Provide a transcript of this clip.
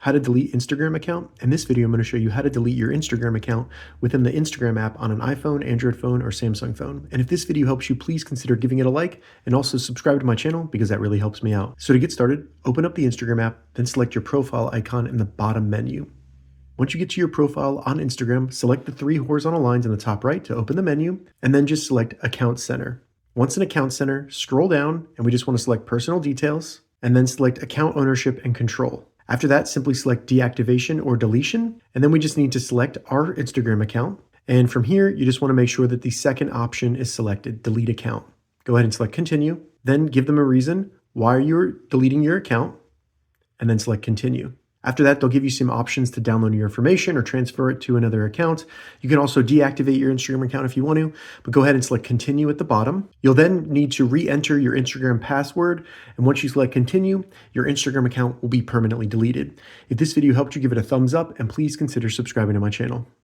how to delete Instagram account. In this video, I'm going to show you how to delete your Instagram account within the Instagram app on an iPhone, Android phone, or Samsung phone. And if this video helps you, please consider giving it a like and also subscribe to my channel because that really helps me out. So to get started, open up the Instagram app, then select your profile icon in the bottom menu. Once you get to your profile on Instagram, select the three horizontal lines in the top right to open the menu, and then just select Account Center. Once in Account Center, scroll down, and we just want to select Personal Details, and then select Account Ownership and Control. After that, simply select Deactivation or Deletion, and then we just need to select our Instagram account. And from here, you just want to make sure that the second option is selected, Delete Account. Go ahead and select Continue, then give them a reason why you're deleting your account, and then select Continue. After that, they'll give you some options to download your information or transfer it to another account. You can also deactivate your Instagram account if you want to, but go ahead and select Continue at the bottom. You'll then need to re-enter your Instagram password, and once you select Continue, your Instagram account will be permanently deleted. If this video helped you, give it a thumbs up, and please consider subscribing to my channel.